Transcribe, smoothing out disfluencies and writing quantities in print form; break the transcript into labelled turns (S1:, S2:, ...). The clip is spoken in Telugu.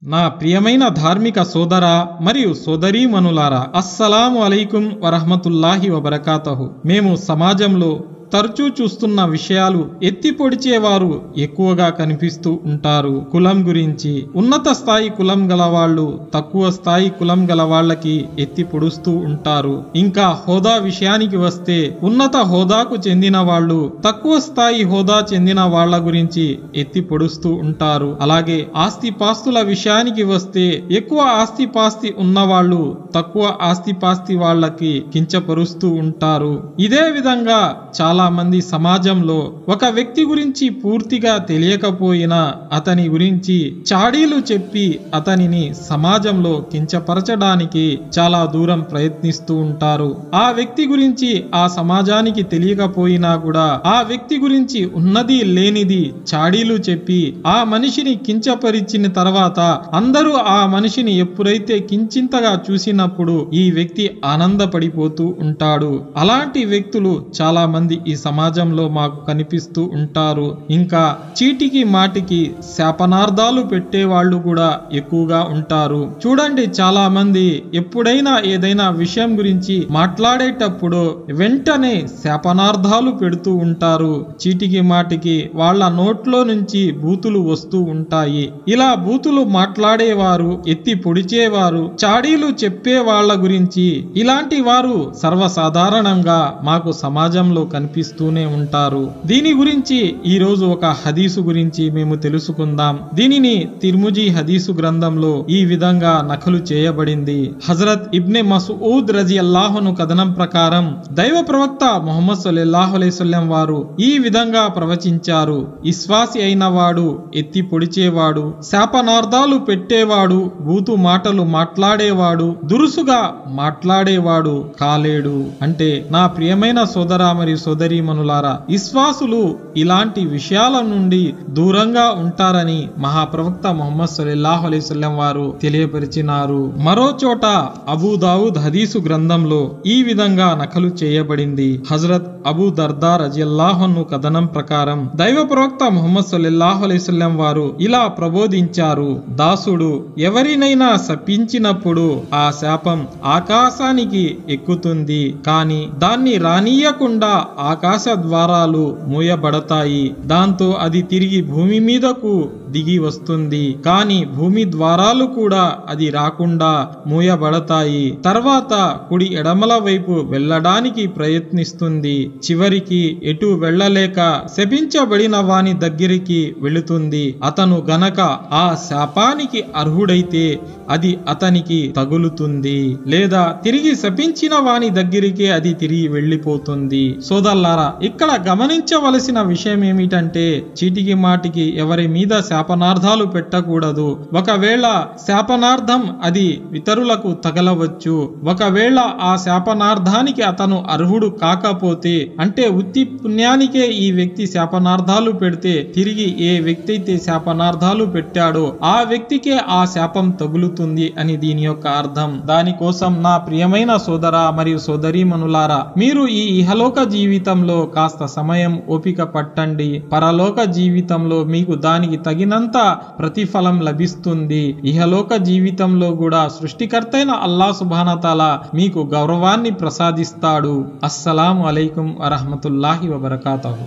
S1: నా ప్రియమైన ధార్మిక సోదర మరియు సోదరీమణులారా, అస్సలాము అలైకుం వరహ్మతుల్లాహి వబరకాతుహు. మేము సమాజంలో తరచూ చూస్తున్న విషయాలు ఎత్తి పొడిచేవారు ఎక్కువగా కనిపిస్తూ ఉంటారు. కులం గురించి ఉన్నత స్థాయి కులం గలవాళ్ళు తక్కువ స్థాయి కులం గలవాళ్ళకి ఎత్తి పొడుస్తూ ఉంటారు. ఇంకా హోదా విషయానికి వస్తే ఉన్నత హోదాకు చెందిన వాళ్ళు తక్కువ స్థాయి హోదా చెందిన వాళ్ళ గురించి ఎత్తి పొడుస్తూ ఉంటారు. అలాగే ఆస్తిపాస్తుల విషయానికి వస్తే ఎక్కువ ఆస్తిపాస్తి ఉన్నవాళ్ళు తక్కువ ఆస్తిపాస్తి వాళ్ళకి కించపరుస్తూ ఉంటారు. ఇదే విధంగా చాలా మంది సమాజంలో ఒక వ్యక్తి గురించి పూర్తిగా తెలియకపోయినా అతని గురించి చాడీలు చెప్పి అతనిని సమాజంలో కించపరచడానికి చాలా దూరం ప్రయత్నిస్తూ ఉంటారు. ఆ వ్యక్తి గురించి ఆ సమాజానికి తెలియకపోయినా కూడా ఆ వ్యక్తి గురించి ఉన్నది లేనిది చాడీలు చెప్పి ఆ మనిషిని కించపరిచిన తర్వాత అందరూ ఆ మనిషిని ఎప్పుడైతే కించింతగా చూసినప్పుడు ఈ వ్యక్తి ఆనందపడిపోతూ ఉంటాడు. అలాంటి వ్యక్తులు చాలా మంది ఈ సమాజంలో మాకు కనిపిస్తూ ఉంటారు. ఇంకా చీటికి మాటికి శాపనార్థాలు పెట్టేవాళ్ళు కూడా ఎక్కువగా ఉంటారు. చూడండి, చాలా మంది ఎప్పుడైనా ఏదైనా విషయం గురించి మాట్లాడేటప్పుడు వెంటనే శాపనార్థాలు పెడుతూ ఉంటారు. చీటికి మాటికి వాళ్ళ నోట్లో నుంచి బూతులు వస్తూ ఉంటాయి. ఇలా బూతులు మాట్లాడేవారు, ఎత్తి పొడిచేవారు, చాడీలు చెప్పే వాళ్ళ గురించి ఇలాంటి వారు సర్వసాధారణంగా మాకు సమాజంలో కనిపిస్తూనే ఉంటారు. దీని గురించి ఈ రోజు ఒక హదీసు గురించి మేము తెలుసుకుందాం. దీనిని తిర్ముజీ హదీసు గ్రంథంలో ఈ విధంగా నకలు చేయబడింది. హజరత్ ఇబ్నె మస్ఊద్ రజియల్లాహును కథనం ప్రకారం దైవ ప్రవక్త ముహమ్మద్ సల్లల్లాహు అలైహి వసల్లం వారు ఈ విధంగా ప్రవచించారు: విశ్వాసి అయిన వాడు ఎత్తి పొడిచేవాడు, శాపనార్థాలు పెట్టేవాడు, బూతు మాటలు మాట్లాడేవాడు, దురుసుగా మాట్లాడేవాడు కాలేడు. అంటే నా ప్రియమైన సోదరా మరియు సోదరీమణులారా, విశ్వాసులు ఇలాంటి విషయాల నుండి దూరంగా ఉంటారని మహాప్రవక్త ముహమ్మద్ సల్లల్లాహు అలైహి వసల్లం వారు తెలియపరిచినారు. మరో చోట అబూ దావుద్ హదీసు గ్రంథంలో ఈ విధంగా నకలు చేయబడింది. హజరత్ అబూ దర్దా రజియల్లాహు అన్హు కథనం ప్రకారం దైవ ప్రవక్త ముహమ్మద్ సల్లల్లాహు అలైహి వసల్లం వారు ఇలా ప్రబోధించారు: దాసుడు ఎవరినైనా శపించినప్పుడు ఆ శాపం ఆకాశానికి ఎక్కుతుంది, కానీ దాన్ని రానియకుండా ఆకాశ ద్వారాలు మూయబడతాయి. దాంతో అది తిరిగి భూమి మీదకు దిగి వస్తుంది, కానీ భూమి ద్వారాలు కూడా అది రాకుండా మూయబడతాయి. తర్వాత కుడి ఎడమల వైపు వెళ్ళడానికి ప్రయత్నిస్తుంది. చివరికి ఎటు వెళ్ళలేక శపించబడిన వాని దగ్గరికి వెళుతుంది. అతను గనక ఆ శాపానికి అర్హుడైతే అది అతనికి తగులుతుంది, లేదా తిరిగి శపించిన వాని దగ్గరికి అది తిరిగి వెళ్ళిపోతుంది. సోదరులారా, ఇక్కడ గమనించవలసిన విషయం ఏమిటంటే చీటికి మాటికి ఎవరి మీద శాపనార్థాలు పెట్టకూడదు. ఒకవేళ శాపనార్థం అది ఇతరులకు తగలవచ్చు. ఒకవేళ ఆ శాపనార్థానికి అతను అర్హుడు కాకపోతే, అంటే ఉత్తి పుణ్యానికే ఈ వ్యక్తి శాపనార్థాలు పెడితే తిరిగి ఏ వ్యక్తి అయితే శాపనార్థాలు పెట్టాడో ఆ వ్యక్తికే ఆ శాపం తగులుతుంది అని దీని యొక్క అర్థం. దానికోసం నా ప్రియమైన సోదర మరియు సోదరీమణులారా, మీరు ఈ ఇహలోక జీవితంలో కాస్త సమయం ఓపిక పట్టండి. పరలోక జీవితంలో మీకు దానికి తగినంత ప్రతిఫలం లభిస్తుంది. ఇహలోక జీవితంలో కూడా సృష్టికర్త అయిన అల్లాహ్ సుబ్హానహు వ తఆలా మీకు గౌరవాన్ని ప్రసాదిస్తాడు. అస్సలాము అలైకుం వరహ్మతుల్లాహి వబరకాతుహు.